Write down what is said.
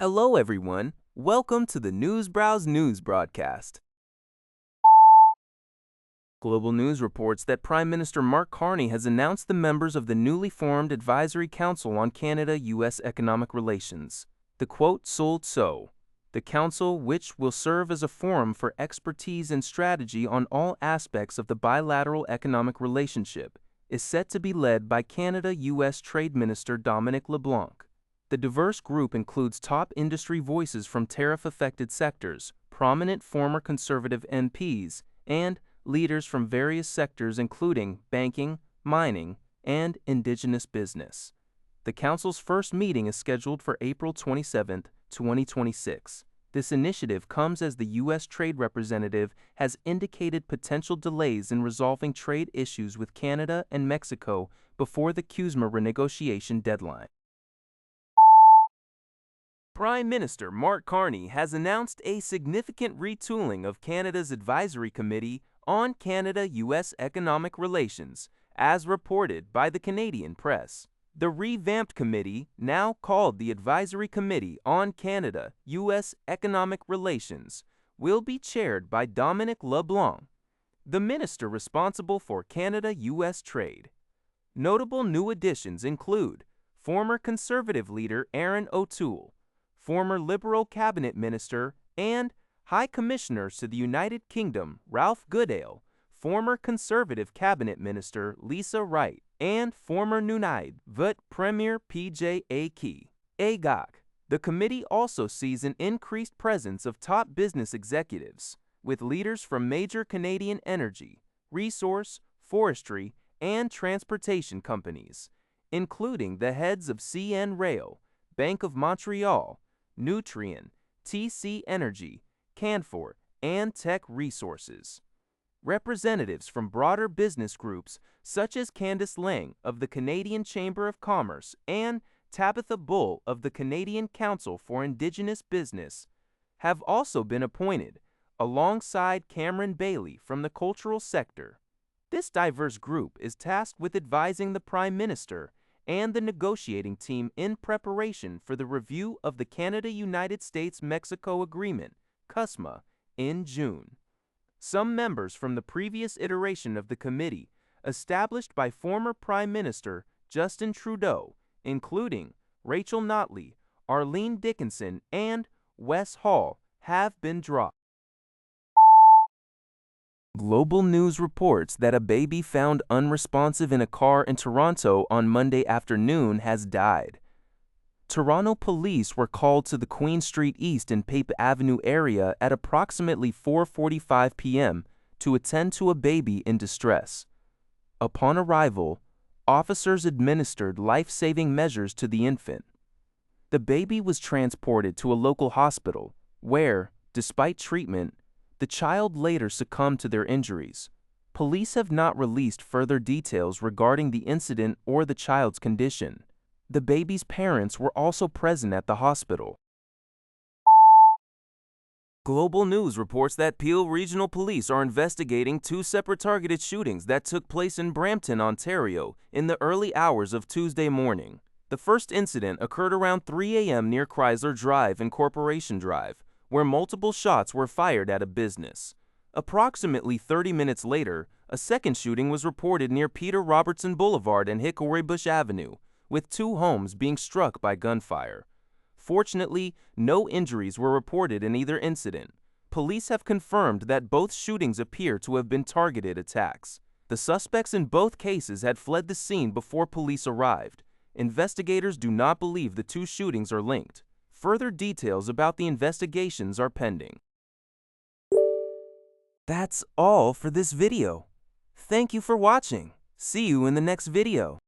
Hello everyone, welcome to the Newsbrowse News broadcast. Global News reports that Prime Minister Mark Carney has announced the members of the newly formed Advisory Council on Canada-U.S. economic relations. The quote sold so. The council, which will serve as a forum for expertise and strategy on all aspects of the bilateral economic relationship, is set to be led by Canada-U.S. Trade Minister Dominic LeBlanc. The diverse group includes top industry voices from tariff-affected sectors, prominent former Conservative MPs, and leaders from various sectors including banking, mining, and indigenous business. The Council's first meeting is scheduled for April 27, 2026. This initiative comes as the U.S. Trade Representative has indicated potential delays in resolving trade issues with Canada and Mexico before the CUSMA renegotiation deadline. Prime Minister Mark Carney has announced a significant retooling of Canada's Advisory Committee on Canada-U.S. economic relations, as reported by the Canadian press. The revamped committee, now called the Advisory Committee on Canada-U.S. economic relations, will be chaired by Dominic LeBlanc, the minister responsible for Canada-U.S. trade. Notable new additions include former Conservative leader Erin O'Toole, former Liberal cabinet minister and High Commissioners to the United Kingdom Ralph Goodale, former Conservative cabinet minister Lisa Wright, and former Nunavut Premier P.J. Agag. The committee also sees an increased presence of top business executives, with leaders from major Canadian energy, resource, forestry, and transportation companies, including the heads of CN Rail, Bank of Montreal, Nutrien, TC Energy, Canfor, and Tech Resources. Representatives from broader business groups such as Candice Lang of the Canadian Chamber of Commerce and Tabitha Bull of the Canadian Council for Indigenous Business have also been appointed, alongside Cameron Bailey from the cultural sector. This diverse group is tasked with advising the Prime Minister and the negotiating team in preparation for the review of the Canada-United States-Mexico Agreement, CUSMA, in June. Some members from the previous iteration of the committee, established by former Prime Minister Justin Trudeau, including Rachel Notley, Arlene Dickinson, and Wes Hall, have been dropped. Global News reports that a baby found unresponsive in a car in Toronto on Monday afternoon has died. Toronto police were called to the Queen Street East and Pape Avenue area at approximately 4:45 p.m. to attend to a baby in distress. Upon arrival, officers administered life-saving measures to the infant. The baby was transported to a local hospital where, despite treatment, the child later succumbed to their injuries. Police have not released further details regarding the incident or the child's condition. The baby's parents were also present at the hospital. Global News reports that Peel Regional Police are investigating two separate targeted shootings that took place in Brampton, Ontario, in the early hours of Tuesday morning. The first incident occurred around 3 a.m. near Chrysler Drive and Corporation Drive, where multiple shots were fired at a business. Approximately 30 minutes later, a second shooting was reported near Peter Robertson Boulevard and Hickory Bush Avenue, with two homes being struck by gunfire. Fortunately, no injuries were reported in either incident. Police have confirmed that both shootings appear to have been targeted attacks. The suspects in both cases had fled the scene before police arrived. Investigators do not believe the two shootings are linked. Further details about the investigations are pending. That's all for this video. Thank you for watching. See you in the next video.